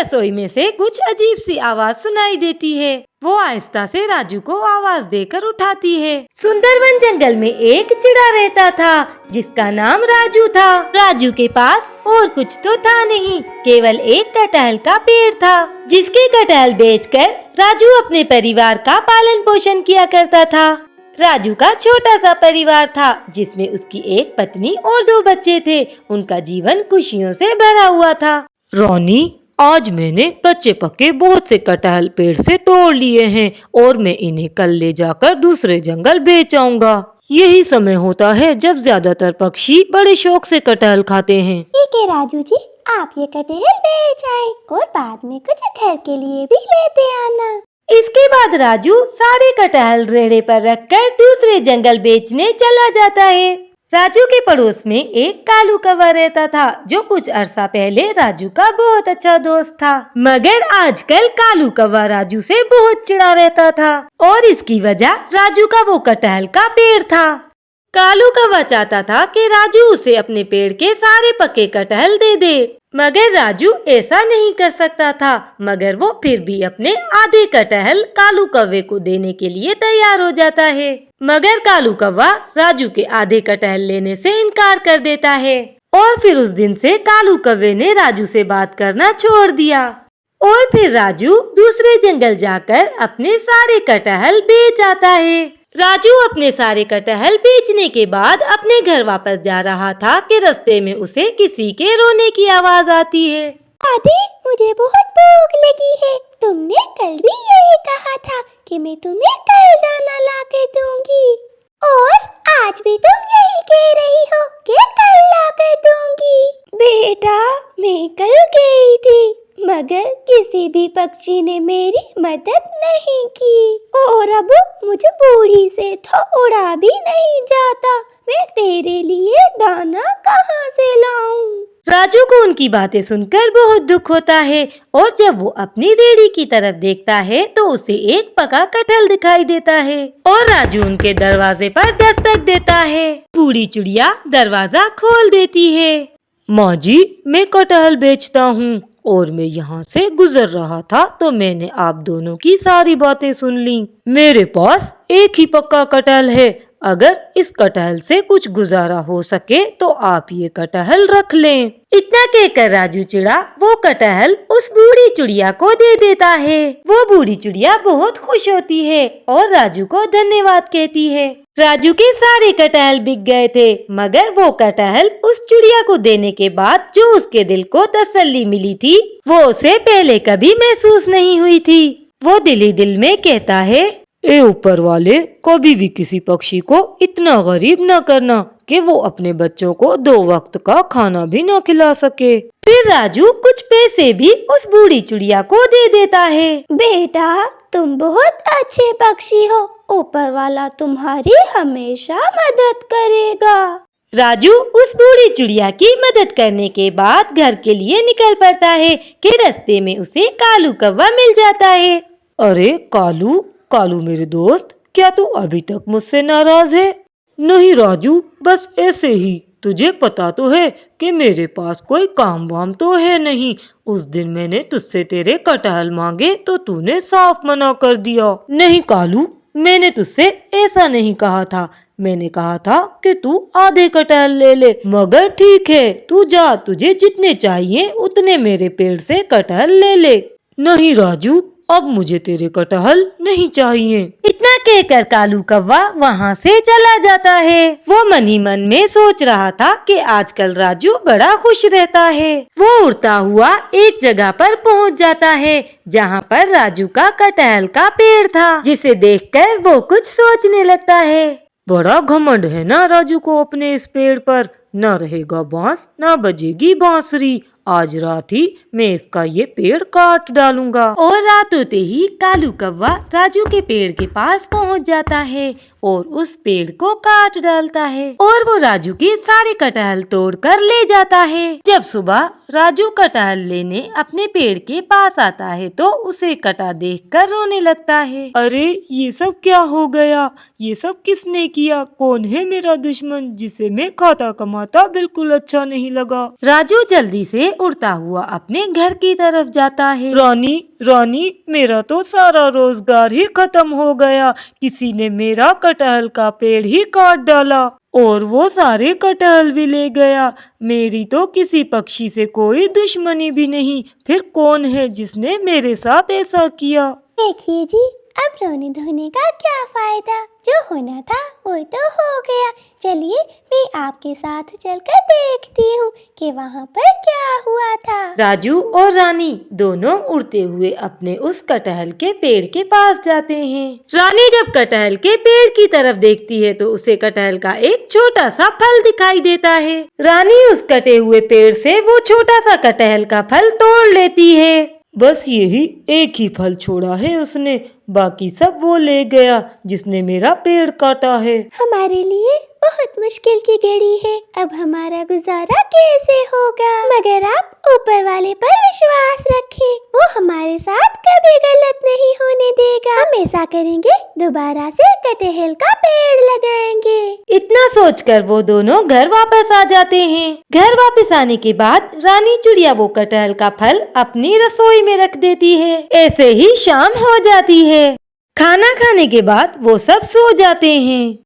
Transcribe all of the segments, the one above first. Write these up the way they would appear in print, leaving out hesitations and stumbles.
रसोई में से कुछ अजीब सी आवाज सुनाई देती है। वो आहिस्ता से राजू को आवाज देकर उठाती है। सुंदरवन जंगल में एक चिड़ा रहता था जिसका नाम राजू था। राजू के पास और कुछ तो था नहीं, केवल एक कटहल का पेड़ था, जिसके कटहल बेचकर राजू अपने परिवार का पालन पोषण किया करता था। राजू का छोटा सा परिवार था जिसमें उसकी एक पत्नी और 2 बच्चे थे। उनका जीवन खुशियों से भरा हुआ था। रानी, आज मैंने कच्चे पक्के बहुत से कटहल पेड़ से तोड़ लिए हैं और मैं इन्हें कल ले जाकर दूसरे जंगल बेच आऊंगा। यही समय होता है जब ज्यादातर पक्षी बड़े शौक से कटहल खाते हैं। ठीक है राजू जी, आप ये कटहल बेच आए और बाद में कुछ घर के लिए भी लेते आना। इसके बाद राजू सारे कटहल रेड़े पर रखकर दूसरे जंगल बेचने चला जाता है। राजू के पड़ोस में एक कालू कौवा रहता था जो कुछ अरसा पहले राजू का बहुत अच्छा दोस्त था। मगर आजकल कालू कौवा राजू से बहुत चिढ़ा रहता था और इसकी वजह राजू का वो कटहल का पेड़ था। कालू कौवा चाहता था कि राजू उसे अपने पेड़ के सारे पके कटहल दे दे, मगर राजू ऐसा नहीं कर सकता था। मगर वो फिर भी अपने आधे कटहल कालू कौवे को देने के लिए तैयार हो जाता है। मगर कालू कौवा राजू के आधे कटहल लेने से इनकार कर देता है और फिर उस दिन से कालू कौवे ने राजू से बात करना छोड़ दिया। और फिर राजू दूसरे जंगल जाकर अपने सारे कटहल बेच आता है। राजू अपने सारे कटहल बेचने के बाद अपने घर वापस जा रहा था कि रास्ते में उसे किसी के रोने की आवाज आती है। दादी, मुझे बहुत भूख लगी है। तुमने कल भी यही कहा था कि मैं तुम्हें कल दाना ला कर दूंगी और आज भी तुम यही कह रही हो कि कल ला कर दूंगी। बेटा, मैं कल गई थी मगर किसी भी पक्षी ने मेरी मदद नहीं की और अब मुझे बूढ़ी से तो उड़ा भी नहीं जाता। मैं तेरे लिए दाना कहाँ से लाऊं? राजू को उनकी बातें सुनकर बहुत दुख होता है और जब वो अपनी रेहड़ी की तरफ देखता है तो उसे एक पका कटहल दिखाई देता है और राजू उनके दरवाजे पर दस्तक देता है। बूढ़ी चिड़िया दरवाजा खोल देती है। माँ जी, मैं कटहल बेचता हूँ और मैं यहाँ से गुजर रहा था तो मैंने आप दोनों की सारी बातें सुन ली। मेरे पास एक ही पक्का कटहल है, अगर इस कटहल से कुछ गुजारा हो सके तो आप ये कटहल रख लें। इतना कहकर राजू चिड़ा वो कटहल उस बूढ़ी चिड़िया को दे देता है। वो बूढ़ी चिड़िया बहुत खुश होती है और राजू को धन्यवाद कहती है। राजू के सारे कटहल बिक गए थे मगर वो कटहल उस चिड़िया को देने के बाद जो उसके दिल को तसल्ली मिली थी वो उसे पहले कभी महसूस नहीं हुई थी। वो दिल ही दिल में कहता है, ए ऊपर वाले, कभी भी किसी पक्षी को इतना गरीब न करना कि वो अपने बच्चों को 2 वक्त का खाना भी न खिला सके। फिर राजू कुछ पैसे भी उस बूढ़ी चिड़िया को दे देता है। बेटा, तुम बहुत अच्छे पक्षी हो, ऊपर वाला तुम्हारी हमेशा मदद करेगा। राजू उस बूढ़ी चिड़िया की मदद करने के बाद घर के लिए निकल पड़ता है कि रास्ते में उसे कालू कौवा मिल जाता है। अरे कालू मेरे दोस्त, क्या तू अभी तक मुझसे नाराज है? नहीं राजू, बस ऐसे ही। तुझे पता तो है कि मेरे पास कोई काम वाम तो है नहीं। उस दिन मैंने तुझसे तेरे कटहल मांगे तो तूने साफ मना कर दिया। नहीं कालू, मैंने तुझसे ऐसा नहीं कहा था। मैंने कहा था कि तू आधे कटहल ले ले। मगर ठीक है, तू जा, तुझे जितने चाहिए उतने मेरे पेड़ से कटहल ले ले। नहीं राजू, अब मुझे तेरे कटहल नहीं चाहिए। इतना कहकर कालू कौवा वहाँ से चला जाता है। वो मन ही मन में सोच रहा था कि आजकल राजू बड़ा खुश रहता है। वो उड़ता हुआ एक जगह पर पहुँच जाता है जहाँ पर राजू का कटहल का पेड़ था, जिसे देखकर वो कुछ सोचने लगता है। बड़ा घमंड है ना राजू को अपने इस पेड़ पर। न रहेगा बांस, न बजेगी बांसुरी। आज रात ही मैं इसका ये पेड़ काट डालूंगा। और रात होते ही कालू कौवा राजू के पेड़ के पास पहुंच जाता है और उस पेड़ को काट डालता है और वो राजू के सारे कटहल तोड़कर ले जाता है। जब सुबह राजू कटहल लेने अपने पेड़ के पास आता है तो उसे कटा देखकर रोने लगता है। अरे ये सब क्या हो गया? ये सब किसने किया? कौन है मेरा दुश्मन जिसे मैं खाता कमाता बिल्कुल अच्छा नहीं लगा? राजू जल्दी से उड़ता हुआ अपने घर की तरफ जाता है। रानी रानी, मेरा तो सारा रोजगार ही खत्म हो गया। किसी ने मेरा कटहल का पेड़ ही काट डाला और वो सारे कटहल भी ले गया। मेरी तो किसी पक्षी से कोई दुश्मनी भी नहीं, फिर कौन है जिसने मेरे साथ ऐसा किया? देखिए जी, अब रोने धोने का क्या फायदा, जो होना था वो तो हो गया। चलिए मैं आपके साथ चलकर देखती हूँ कि वहाँ पर क्या हुआ था। राजू और रानी दोनों उड़ते हुए अपने उस कटहल के पेड़ के पास जाते हैं। रानी जब कटहल के पेड़ की तरफ देखती है तो उसे कटहल का एक छोटा सा फल दिखाई देता है। रानी उस कटे हुए पेड़ से वो छोटा सा कटहल का फल तोड़ लेती है। बस यही एक ही फल छोड़ा है उसने, बाकी सब वो ले गया जिसने मेरा पेड़ काटा है। हमारे लिए बहुत मुश्किल की घड़ी है, अब हमारा गुजारा कैसे होगा? मगर आप ऊपर वाले पर विश्वास रखें, वो हमारे साथ कभी गलत नहीं होने देगा। हम ऐसा करेंगे, दोबारा से कटहल का पेड़ लगाएंगे। इतना सोचकर वो दोनों घर वापस आ जाते हैं। घर वापस आने के बाद रानी चिड़िया वो कटहल का फल अपनी रसोई में रख देती है। ऐसे ही शाम हो जाती है। खाना खाने के बाद वो सब सो जाते हैं।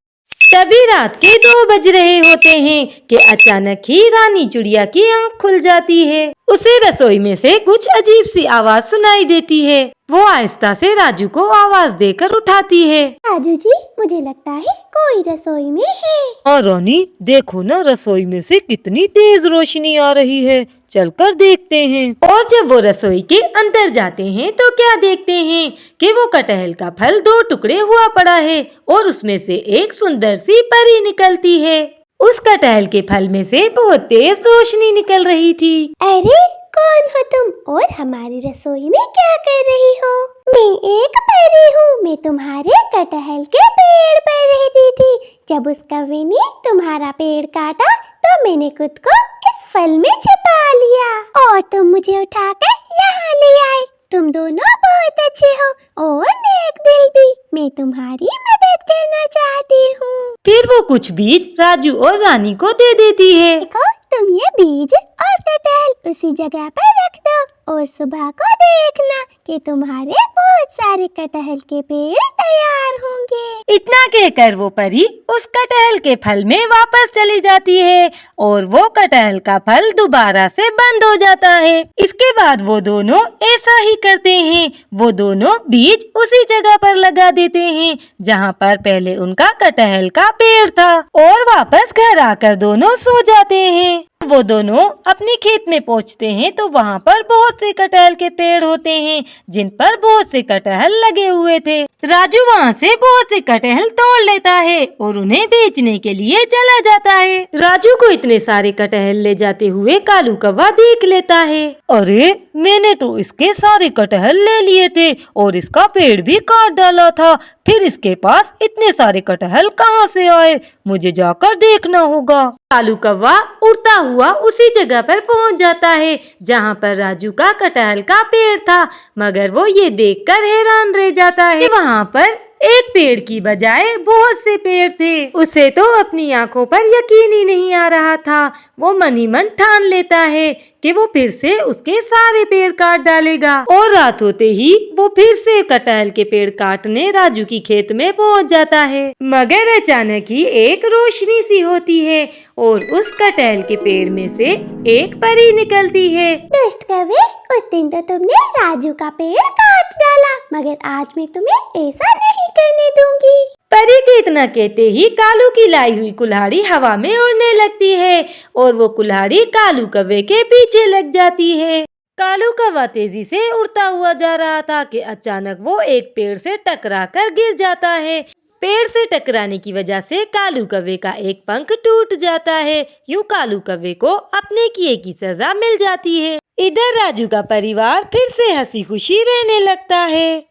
तभी रात के 2 बज रहे होते हैं कि अचानक ही रानी चिड़िया की आंख खुल जाती है। उसे रसोई में से कुछ अजीब सी आवाज सुनाई देती है। वो आहिस्ता से राजू को आवाज देकर उठाती है। राजू जी, मुझे लगता है कोई रसोई में है। हाँ रानी, देखो ना रसोई में से कितनी तेज रोशनी आ रही है, चलकर देखते हैं। और जब वो रसोई के अंदर जाते हैं तो क्या देखते हैं कि वो कटहल का फल 2 टुकड़े हुआ पड़ा है और उसमें से एक सुंदर सी परी निकलती है। उस कटहल के फल में से बहुत तेज रोशनी निकल रही थी। अरे कौन हो तुम और हमारी रसोई में क्या कर रही हो? मैं एक परी हूँ, मैं तुम्हारे कटहल के पेड़ पर रहती थी। जब उस कौवे ने तुम्हारा पेड़ काटा तो मैंने खुद को इस फल में छिपा लिया और तुम मुझे उठाकर यहाँ ले आए। तुम दोनों बहुत अच्छे हो और नेक दिल भी। मैं तुम्हारी मदद करना चाहती हूँ। फिर वो कुछ बीज राजू और रानी को दे देती है। देखो, तुम ये बीज और कटहल उसी जगह पर रख दो और सुबह को देखना कि तुम्हारे बहुत सारे कटहल के पेड़ तैयार होंगे। इतना कहकर वो परी उस कटहल के फल में वापस चली जाती है और वो कटहल का फल दोबारा से बंद हो जाता है। इसके बाद वो दोनों ऐसा ही करते हैं। वो दोनों बीज उसी जगह पर लगा देते हैं जहाँ पर पहले उनका कटहल का पेड़ था और वापस घर आकर दोनों सो जाते हैं। वो दोनों अपने खेत में पहुँचते हैं तो वहाँ पर बहुत से कटहल के पेड़ होते हैं जिन पर बहुत से कटहल लगे हुए थे। राजू वहाँ से बहुत से कटहल तोड़ लेता है और उन्हें बेचने के लिए चला जाता है। राजू को इतने सारे कटहल ले जाते हुए कालू कौवा देख लेता है। अरे, मैंने तो इसके सारे कटहल ले लिए थे और इसका पेड़ भी काट डाला था, फिर इसके पास इतने सारे कटहल कहाँ से आए? मुझे जाकर देखना होगा। कालू कौवा उड़ता हुआ उसी जगह पर पहुंच जाता है जहां पर राजू का कटहल का पेड़ था, मगर वो ये देखकर हैरान रह जाता है कि वहां पर एक पेड़ की बजाय बहुत से पेड़ थे। उसे तो अपनी आंखों पर यकीन ही नहीं आ रहा था। वो मन ही मन ठान लेता है कि वो फिर से उसके सारे पेड़ काट डालेगा और रात होते ही वो फिर से कटहल के पेड़ काटने राजू की खेत में पहुंच जाता है। मगर अचानक ही एक रोशनी सी होती है और उस कटहल के पेड़ में से एक परी निकलती है। दुष्ट कौवे, उस दिन तो तुमने राजू का पेड़ काट डाला, मगर आज मैं तुम्हें ऐसा नहीं करने दूंगी। परी के इतना कहते ही कालू की लाई हुई कुल्हाड़ी हवा में उड़ने लगती है और वो कुल्हाड़ी कालू कौवे के पीछे लग जाती है। कालू कौवा तेजी से उड़ता हुआ जा रहा था कि अचानक वो एक पेड़ से टकराकर गिर जाता है। पेड़ से टकराने की वजह से कालू कौवे का एक पंख टूट जाता है। यूं कालू कौवे को अपने किए की सजा मिल जाती है। इधर राजू का परिवार फिर से हंसी खुशी रहने लगता है।